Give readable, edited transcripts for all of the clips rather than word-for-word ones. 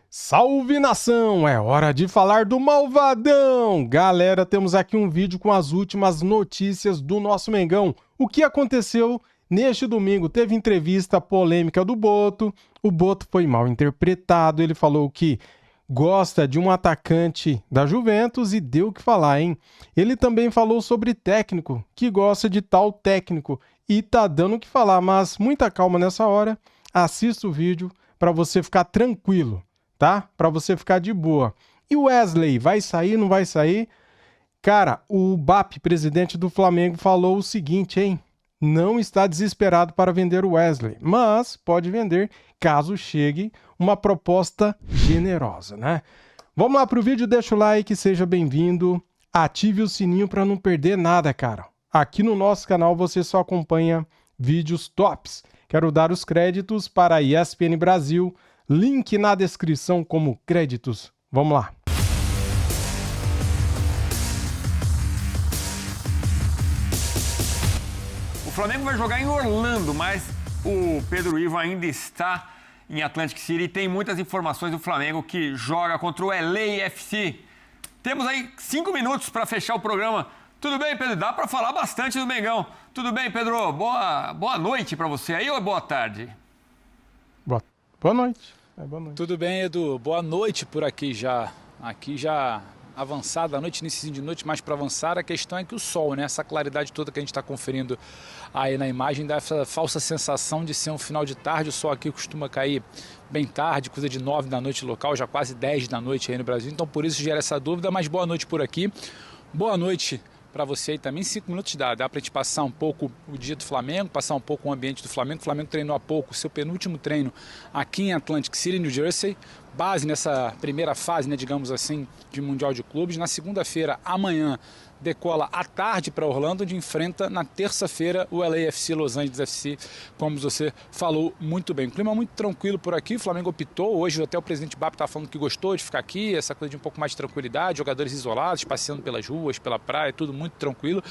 Salve nação! É hora de falar do Malvadão! Galera, temos aqui um vídeo com as últimas notícias do nosso Mengão. O que aconteceu neste domingo? Teve entrevista polêmica do Boto, o Boto foi mal interpretado, ele falou que gosta de um atacante da Juventus e deu o que falar, hein? Ele também falou sobre técnico, que gosta de tal técnico e tá dando o que falar, mas muita calma nessa hora, assista o vídeo para você ficar tranquilo. Tá? Para você ficar de boa. E o Wesley, vai sair, não vai sair? Cara, o BAP, presidente do Flamengo, falou o seguinte, hein? Não está desesperado para vender o Wesley, mas pode vender caso chegue uma proposta generosa, né? Vamos lá pro vídeo, deixa o like, seja bem-vindo, ative o sininho para não perder nada, cara. Aqui no nosso canal você só acompanha vídeos tops. Quero dar os créditos para a ESPN Brasil, link na descrição como créditos. Vamos lá. O Flamengo vai jogar em Orlando, mas o Pedro Ivo ainda está em Atlantic City e tem muitas informações do Flamengo que joga contra o LAFC. Temos aí 5 minutos para fechar o programa. Tudo bem, Pedro? Dá para falar bastante do Mengão. Tudo bem, Pedro? Boa noite para você aí ou é boa tarde? Boa noite. Boa noite. Tudo bem, Edu? Boa noite por aqui já. Aqui já avançada a noite, início de noite, mais para avançar. A questão é que o sol, né? Essa claridade toda que a gente está conferindo aí na imagem dá essa falsa sensação de ser um final de tarde. O sol aqui costuma cair bem tarde, coisa de 9 da noite local, já quase 10 da noite aí no Brasil. Então por isso gera essa dúvida, mas boa noite por aqui. Boa noite para você aí também, 5 minutos dá pra gente passar um pouco o dia do Flamengo, passar um pouco o ambiente do Flamengo. O Flamengo treinou há pouco o seu penúltimo treino aqui em Atlantic City, New Jersey, base nessa primeira fase, né, digamos assim, de Mundial de Clubes. Na segunda-feira, amanhã, decola à tarde para Orlando, onde enfrenta na terça-feira o LAFC, Los Angeles FC, como você falou muito bem. Um clima muito tranquilo por aqui, o Flamengo optou, hoje até o presidente BAP está falando que gostou de ficar aqui, essa coisa de um pouco mais de tranquilidade, jogadores isolados, passeando pelas ruas, pela praia, tudo muito tranquilo.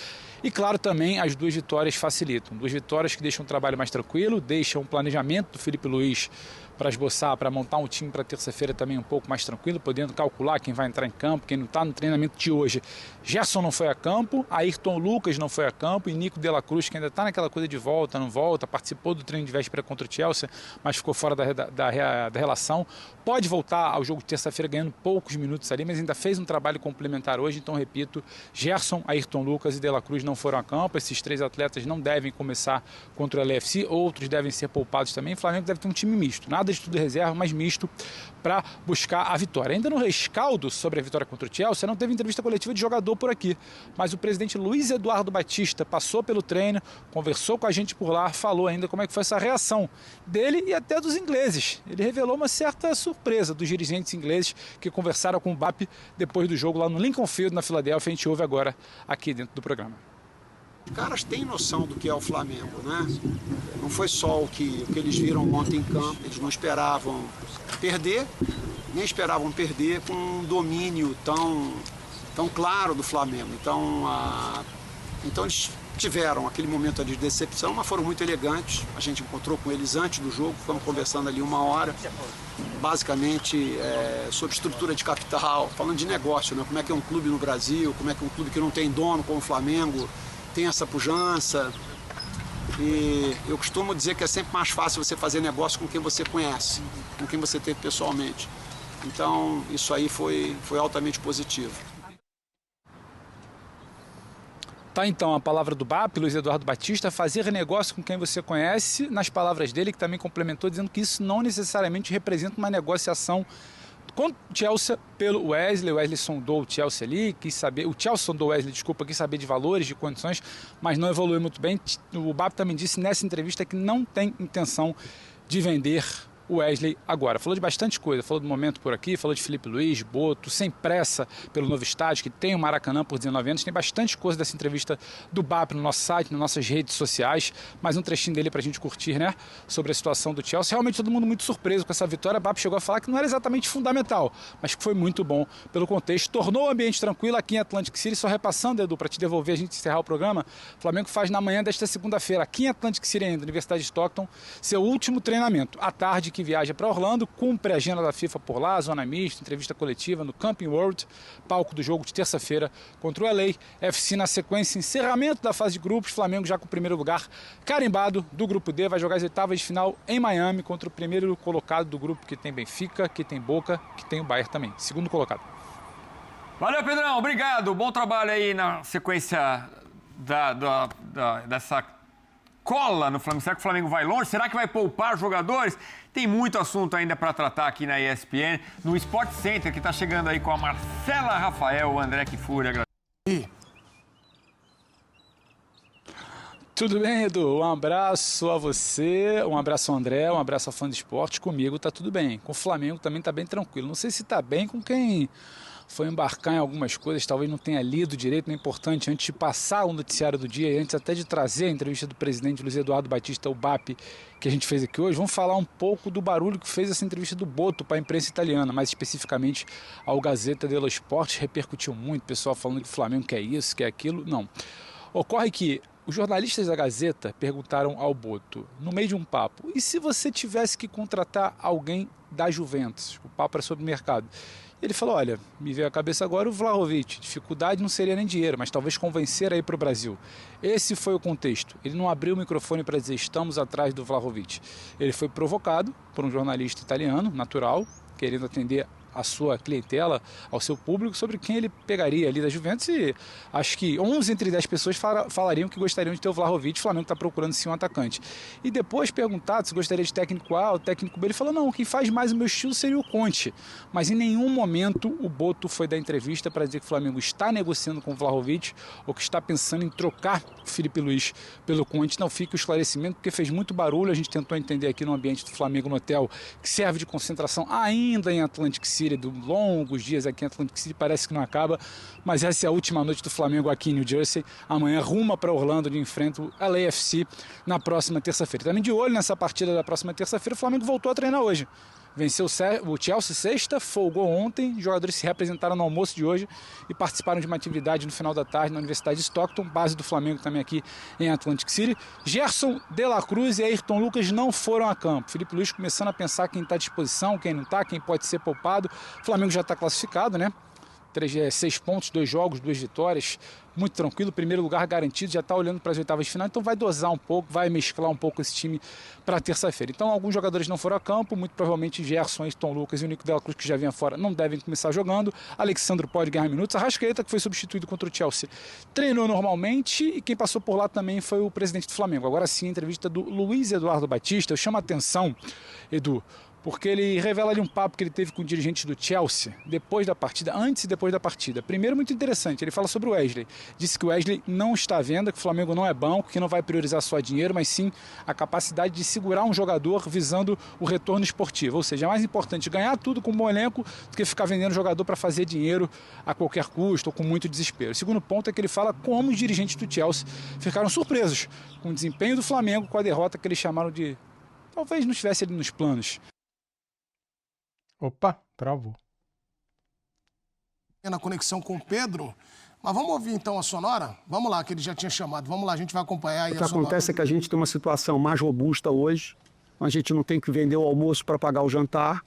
E claro, também as 2 vitórias facilitam, 2 vitórias que deixam o trabalho mais tranquilo, deixam o planejamento do Felipe Luiz para esboçar, para montar um time para terça-feira também um pouco mais tranquilo, podendo calcular quem vai entrar em campo, quem não está no treinamento de hoje. Gerson não foi a campo, Ayrton Lucas não foi a campo e Nico de la Cruz, que ainda está naquela coisa de volta, não volta, participou do treino de véspera contra o Chelsea, mas ficou fora da relação. Pode voltar ao jogo de terça-feira ganhando poucos minutos ali, mas ainda fez um trabalho complementar hoje, então repito, Gerson, Ayrton Lucas e de la Cruz não foram a campo, esses 3 atletas não devem começar contra o LAFC, outros devem ser poupados também. O Flamengo deve ter um time misto, nada de tudo reserva, mas misto para buscar a vitória. Ainda no rescaldo sobre a vitória contra o Chelsea, não teve entrevista coletiva de jogador por aqui, mas o presidente Luiz Eduardo Batista passou pelo treino, conversou com a gente por lá, falou ainda como é que foi essa reação dele e até dos ingleses. Ele revelou uma certa surpresa dos dirigentes ingleses que conversaram com o BAP depois do jogo lá no Lincoln Field, na Filadélfia. A gente ouve agora aqui dentro do programa. Os caras têm noção do que é o Flamengo, né? Não foi só o que eles viram ontem em campo, eles não esperavam perder, nem esperavam perder com um domínio tão claro do Flamengo. Então eles tiveram aquele momento ali de decepção, mas foram muito elegantes. A gente encontrou com eles antes do jogo, ficamos conversando ali 1 hora, basicamente sobre estrutura de capital, falando de negócio, né? Como é que é um clube no Brasil, como é que é um clube que não tem dono como o Flamengo tem essa pujança. E eu costumo dizer que é sempre mais fácil você fazer negócio com quem você conhece, com quem você teve pessoalmente. Então isso aí foi altamente positivo. Tá, então, a palavra do BAP, Luiz Eduardo Batista, fazer negócio com quem você conhece, nas palavras dele, que também complementou, dizendo que isso não necessariamente representa uma negociação com o Chelsea pelo Wesley. O Wesley sondou o Chelsea ali, quis saber, o Chelsea sondou o Wesley, desculpa, quis saber de valores, de condições, mas não evoluiu muito bem. O BAP também disse nessa entrevista que não tem intenção de vender o Wesley agora. Falou de bastante coisa, falou do momento por aqui, falou de Felipe Luiz, Boto, sem pressa pelo novo estádio, que tem o Maracanã por 19 anos, tem bastante coisa dessa entrevista do BAP no nosso site, nas nossas redes sociais, mais um trechinho dele pra gente curtir, né, sobre a situação do Chelsea. Realmente todo mundo muito surpreso com essa vitória. O BAP chegou a falar que não era exatamente fundamental, mas que foi muito bom pelo contexto, tornou o ambiente tranquilo aqui em Atlantic City. Só repassando, Edu, para te devolver, a gente encerrar o programa, o Flamengo faz na manhã desta segunda-feira, aqui em Atlantic City ainda, Universidade de Stockton, seu último treinamento. À tarde, que viaja para Orlando, cumpre a agenda da FIFA por lá, zona mista, entrevista coletiva no Camping World, palco do jogo de terça-feira contra o LA FC. Na sequência, encerramento da fase de grupos, Flamengo já com o primeiro lugar carimbado do grupo D, vai jogar as oitavas de final em Miami contra o primeiro colocado do grupo, que tem Benfica, que tem Boca, que tem o Bayern também, segundo colocado. Valeu, Pedrão, obrigado, bom trabalho aí na sequência dessa cola no Flamengo. Será que o Flamengo vai longe? Será que vai poupar jogadores? Tem muito assunto ainda para tratar aqui na ESPN, no Sport Center, que está chegando aí com a Marcela Rafael, o André Kifuri. Tudo bem, Edu? Um abraço a você, um abraço ao André, um abraço ao fã de esporte. Comigo tá tudo bem. Com o Flamengo também tá bem tranquilo. Não sei se tá bem com quem foi embarcar em algumas coisas, talvez não tenha lido direito, não é importante. Antes de passar o noticiário do dia e antes até de trazer a entrevista do presidente Luiz Eduardo Batista, o BAP, que a gente fez aqui hoje, vamos falar um pouco do barulho que fez essa entrevista do Boto para a imprensa italiana, mais especificamente ao Gazzetta dello Sport. Repercutiu muito, pessoal falando que o Flamengo quer isso, quer aquilo. Não. Ocorre que os jornalistas da Gazeta perguntaram ao Boto, no meio de um papo, e se você tivesse que contratar alguém da Juventus? O papo era sobre o mercado. Ele falou, olha, me veio à cabeça agora o Vlahovic, dificuldade não seria nem dinheiro, mas talvez convencer a ir para o Brasil. Esse foi o contexto. Ele não abriu o microfone para dizer estamos atrás do Vlahovic. Ele foi provocado por um jornalista italiano, natural, querendo atender a sua clientela, ao seu público, sobre quem ele pegaria ali da Juventus, e acho que 11 entre 10 pessoas falariam que gostariam de ter o Vlahovic. O Flamengo está procurando sim um atacante. E depois perguntado se gostaria de técnico A ou técnico B, ele falou, não, quem faz mais o meu estilo seria o Conte. Mas em nenhum momento o Boto foi dar entrevista para dizer que o Flamengo está negociando com o Vlahovic ou que está pensando em trocar o Felipe Luiz pelo Conte. Não fica o esclarecimento, porque fez muito barulho. A gente tentou entender aqui no ambiente do Flamengo, no hotel, que serve de concentração ainda em Atlantic City, de longos dias aqui em Atlantic City, parece que não acaba, mas essa é a última noite do Flamengo aqui em New Jersey. Amanhã ruma para Orlando, de enfrenta o LAFC na próxima terça-feira. Também de olho nessa partida da próxima terça-feira, o Flamengo voltou a treinar hoje. Venceu o Chelsea sexta, folgou ontem, os jogadores se representaram no almoço de hoje e participaram de uma atividade no final da tarde na Universidade de Stockton, base do Flamengo também aqui em Atlantic City. Gerson De La Cruz e Ayrton Lucas não foram a campo. Felipe Luiz começando a pensar quem está à disposição, quem não está, quem pode ser poupado. O Flamengo já está classificado, né? 6 pontos, 2 jogos, 2 vitórias, muito tranquilo, primeiro lugar garantido, já está olhando para as oitavas de final, então vai dosar um pouco, vai mesclar um pouco esse time para terça-feira. Então alguns jogadores não foram a campo, muito provavelmente Gerson, Ayrton Lucas e o Nico De La Cruz, que já vinha fora, não devem começar jogando. Alexandro pode ganhar minutos, Arrascaeta, que foi substituído contra o Chelsea, treinou normalmente, e quem passou por lá também foi o presidente do Flamengo. Agora sim, a entrevista do Luiz Eduardo Batista, eu chamo a atenção, Edu, porque ele revela ali um papo que ele teve com o dirigente do Chelsea, depois da partida, antes e depois da partida. Primeiro, muito interessante, ele fala sobre o Wesley. Disse que o Wesley não está à venda, que o Flamengo não é banco, que não vai priorizar só dinheiro, mas sim a capacidade de segurar um jogador visando o retorno esportivo. Ou seja, é mais importante ganhar tudo com um bom elenco do que ficar vendendo jogador para fazer dinheiro a qualquer custo ou com muito desespero. O segundo ponto é que ele fala como os dirigentes do Chelsea ficaram surpresos com o desempenho do Flamengo, com a derrota que eles chamaram de... talvez não estivesse ali nos planos. Opa, travou. Na conexão com o Pedro, mas vamos ouvir então a sonora? Vamos lá, que ele já tinha chamado. Vamos lá, a gente vai acompanhar aí a sonora. O que acontece é que a gente tem uma situação mais robusta hoje. A gente não tem que vender o almoço para pagar o jantar.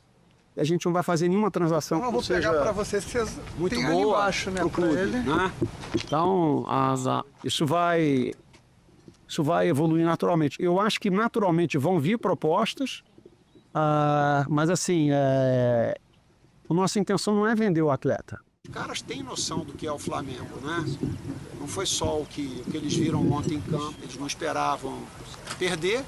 E a gente não vai fazer nenhuma transação. Eu vou pegar para vocês que vocês muito têm boa ali embaixo, né, para ele. Né? Então, isso vai evoluir naturalmente. Eu acho que naturalmente vão vir propostas. Mas assim, a nossa intenção não é vender o atleta. Os caras têm noção do que é o Flamengo, né? Não foi só o que eles viram ontem em campo. Eles não esperavam perder,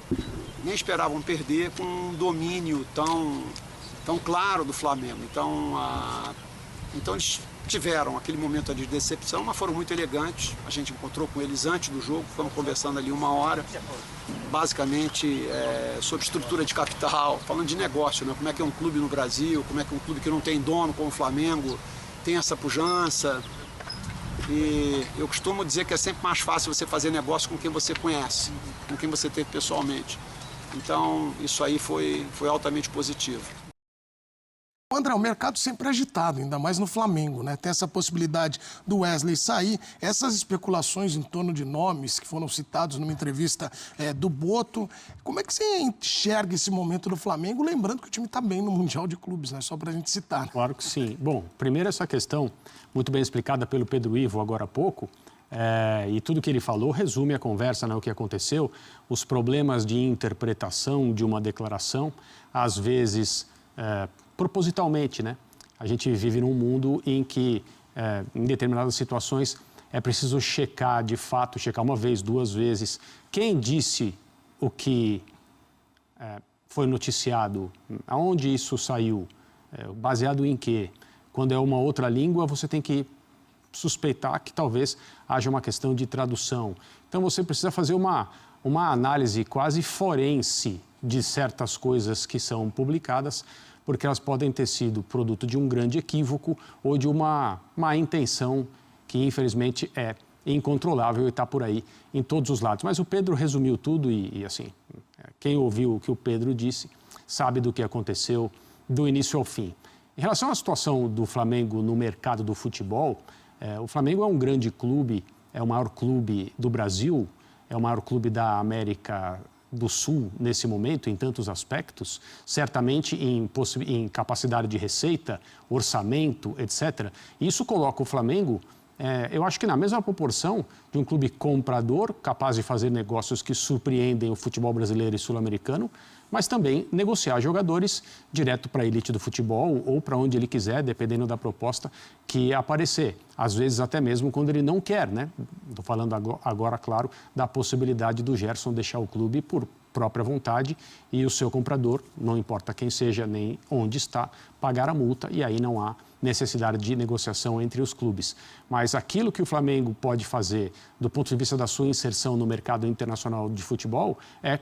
nem esperavam perder com um domínio tão claro do Flamengo. Então eles tiveram aquele momento de decepção, mas foram muito elegantes. A gente encontrou com eles antes do jogo, ficamos conversando ali 1 hora, basicamente sobre estrutura de capital, falando de negócio, né? Como é que é um clube no Brasil, como é que é um clube que não tem dono, como o Flamengo, tem essa pujança. E eu costumo dizer que é sempre mais fácil você fazer negócio com quem você conhece, com quem você teve pessoalmente. Então, isso aí foi altamente positivo. André, o mercado sempre é agitado, ainda mais no Flamengo, né? Tem essa possibilidade do Wesley sair. Essas especulações em torno de nomes que foram citados numa entrevista do Boto. Como é que você enxerga esse momento do Flamengo? Lembrando que o time está bem no Mundial de Clubes, né? Só para a gente citar. Claro que sim. Bom, primeiro essa questão, muito bem explicada pelo Pedro Ivo agora há pouco, e tudo que ele falou resume a conversa, né, o que aconteceu, os problemas de interpretação de uma declaração, às vezes... propositalmente, né? A gente vive num mundo em que, em determinadas situações, é preciso checar de fato, checar uma vez, duas vezes, quem disse o que foi noticiado, aonde isso saiu, baseado em quê. Quando é uma outra língua, você tem que suspeitar que talvez haja uma questão de tradução. Então, você precisa fazer uma análise quase forense de certas coisas que são publicadas, porque elas podem ter sido produto de um grande equívoco ou de uma má intenção que, infelizmente, é incontrolável e está por aí em todos os lados. Mas o Pedro resumiu tudo e, assim, quem ouviu o que o Pedro disse sabe do que aconteceu do início ao fim. Em relação à situação do Flamengo no mercado do futebol, o Flamengo é um grande clube, é o maior clube do Brasil, é o maior clube da América do Sul nesse momento, em tantos aspectos, certamente em capacidade de receita, orçamento, etc. Isso coloca o Flamengo, eu acho que na mesma proporção de um clube comprador, capaz de fazer negócios que surpreendem o futebol brasileiro e sul-americano, mas também negociar jogadores direto para a elite do futebol ou para onde ele quiser, dependendo da proposta que aparecer. Às vezes até mesmo quando ele não quer, né? Estou falando agora, claro, da possibilidade do Gerson deixar o clube por própria vontade e o seu comprador, não importa quem seja nem onde está, pagar a multa e aí não há necessidade de negociação entre os clubes. Mas aquilo que o Flamengo pode fazer do ponto de vista da sua inserção no mercado internacional de futebol é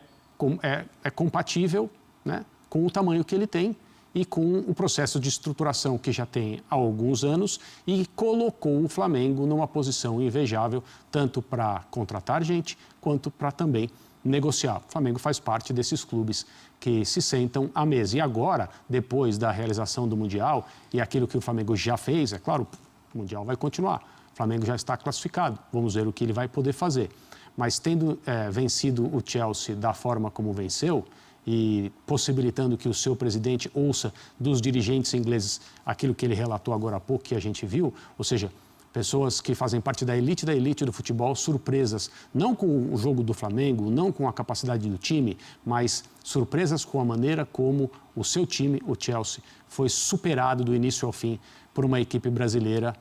compatível, né, com o tamanho que ele tem e com o processo de estruturação que já tem há alguns anos e colocou o Flamengo numa posição invejável, tanto para contratar gente quanto para também negociar. O Flamengo faz parte desses clubes que se sentam à mesa. E agora, depois da realização do Mundial e aquilo que o Flamengo já fez, é claro, o Mundial vai continuar. O Flamengo já está classificado, vamos ver o que ele vai poder fazer. Mas tendo vencido o Chelsea da forma como venceu e possibilitando que o seu presidente ouça dos dirigentes ingleses aquilo que ele relatou agora há pouco, que a gente viu, ou seja, pessoas que fazem parte da elite do futebol, surpresas, não com o jogo do Flamengo, não com a capacidade do time, mas surpresas com a maneira como o seu time, o Chelsea, foi superado do início ao fim por uma equipe brasileira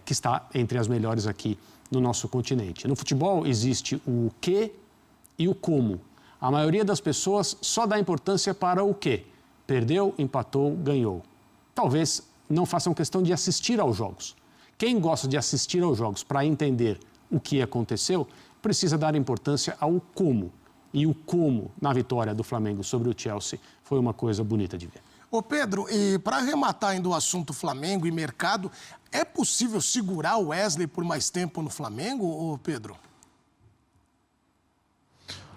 que está entre as melhores aqui no nosso continente. No futebol existe o que e o como. A maioria das pessoas só dá importância para o que. Perdeu, empatou, ganhou. Talvez não façam questão de assistir aos jogos. Quem gosta de assistir aos jogos para entender o que aconteceu, precisa dar importância ao como. E o como na vitória do Flamengo sobre o Chelsea foi uma coisa bonita de ver. Ô Pedro, e para arrematar ainda o assunto Flamengo e mercado, é possível segurar o Wesley por mais tempo no Flamengo, ô Pedro?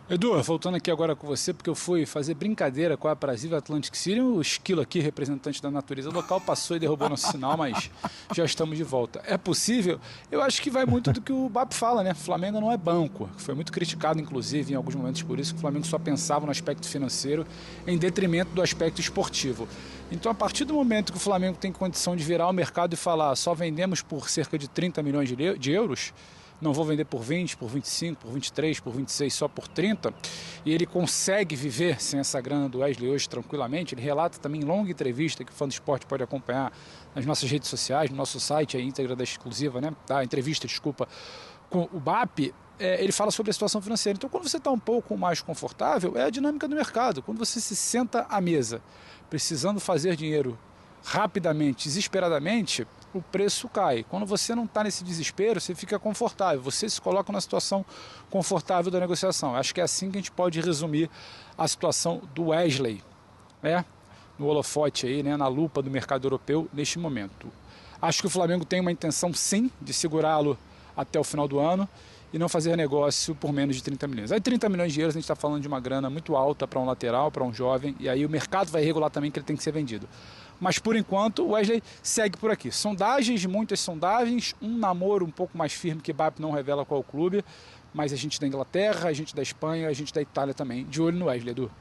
Edu, voltando aqui agora com você, porque eu fui fazer brincadeira com a aprazível Atlantic City, o Esquilo aqui, representante da natureza local, passou e derrubou nosso sinal, mas já estamos de volta. É possível? Eu acho que vai muito do que o BAP fala, né? O Flamengo não é banco. Foi muito criticado, inclusive, em alguns momentos por isso, que o Flamengo só pensava no aspecto financeiro em detrimento do aspecto esportivo. Então, a partir do momento que o Flamengo tem condição de virar ao mercado e falar só vendemos por cerca de 30 milhões de euros, não vou vender por 20, por 25, por 23, por 26, só por 30, e ele consegue viver sem essa grana do Wesley hoje tranquilamente. Ele relata também em longa entrevista que o Fã do Esporte pode acompanhar nas nossas redes sociais, no nosso site, a íntegra da exclusiva, né? Da entrevista, desculpa, com o BAP. Ele fala sobre a situação financeira. Então, quando você está um pouco mais confortável, é a dinâmica do mercado. Quando você se senta à mesa, precisando fazer dinheiro rapidamente, desesperadamente, o preço cai. Quando você não está nesse desespero, você fica confortável, você se coloca numa situação confortável da negociação. Acho que é assim que a gente pode resumir a situação do Wesley, né? No holofote aí, né? Na lupa do mercado europeu neste momento. Acho que o Flamengo tem uma intenção, sim, de segurá-lo até o final do ano e não fazer negócio por menos de 30 milhões. Aí 30 milhões de euros a gente está falando de uma grana muito alta para um lateral, para um jovem, e aí o mercado vai regular também que ele tem que ser vendido. Mas por enquanto o Wesley segue por aqui. Sondagens, muitas sondagens, um namoro um pouco mais firme que Mbappé não revela qual clube, mas a gente da Inglaterra, a gente da Espanha, a gente da Itália também. De olho no Wesley, Edu.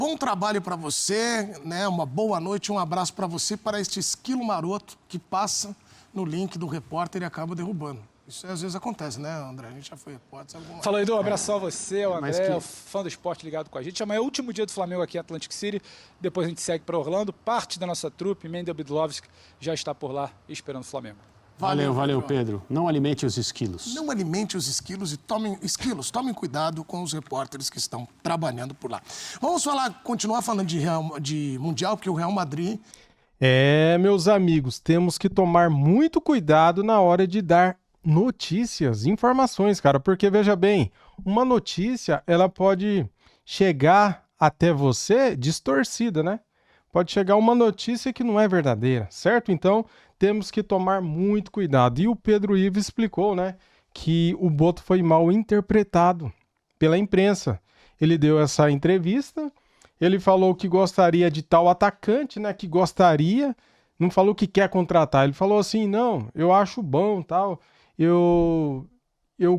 Bom trabalho para você, né? Uma boa noite, um abraço para você, para este esquilo maroto que passa no link do repórter e acaba derrubando. Isso às vezes acontece, né, André? A gente já foi repórter, sabe como é. Fala, Edu, um abração a você, o Mas André, que- o fã do esporte ligado com a gente. Amanhã é o último dia do Flamengo aqui em Atlantic City, depois a gente segue para Orlando. Parte da nossa trupe, Mendel Bidlovski, já está por lá esperando o Flamengo. Valeu, Pedro. Não alimente os esquilos. Não alimente os esquilos e tomem cuidado com os repórteres que estão trabalhando por lá. Vamos continuar falando de Mundial, porque o Real Madrid... Meus amigos, temos que tomar muito cuidado na hora de dar notícias, informações, cara, porque veja bem, uma notícia, ela pode chegar até você distorcida, né? Pode chegar uma notícia que não é verdadeira, certo? Então, temos que tomar muito cuidado. E o Pedro Ivo explicou, né, que o Boto foi mal interpretado pela imprensa. Ele deu essa entrevista, ele falou que gostaria de tal atacante, né, que gostaria, não falou que quer contratar, ele falou assim, não, eu acho bom, tal, eu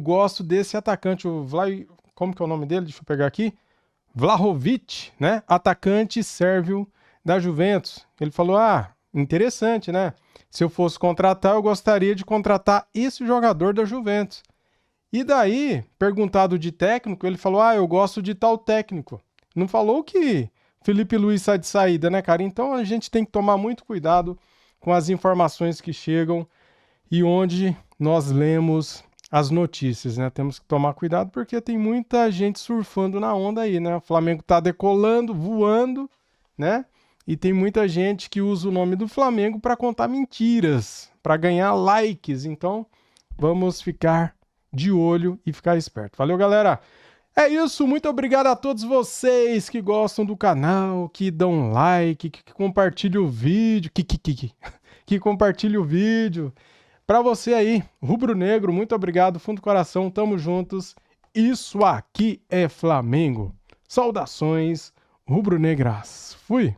gosto desse atacante, como que é o nome dele? Deixa eu pegar aqui. Vlahovic, né, atacante sérvio da Juventus. Ele falou, interessante, né? Se eu fosse contratar, eu gostaria de contratar esse jogador da Juventus. E daí, perguntado de técnico, ele falou, eu gosto de tal técnico. Não falou que Felipe Luiz sai de saída, né, cara? Então a gente tem que tomar muito cuidado com as informações que chegam e onde nós lemos as notícias, né? Temos que tomar cuidado porque tem muita gente surfando na onda aí, né? O Flamengo tá decolando, voando, né? E tem muita gente que usa o nome do Flamengo para contar mentiras, para ganhar likes. Então, vamos ficar de olho e ficar esperto. Valeu, galera! É isso, muito obrigado a todos vocês que gostam do canal, que dão like, que compartilham o vídeo, que compartilham o vídeo. Para você aí, rubro-negro, muito obrigado, fundo do coração, tamo juntos. Isso aqui é Flamengo. Saudações rubro-negras. Fui!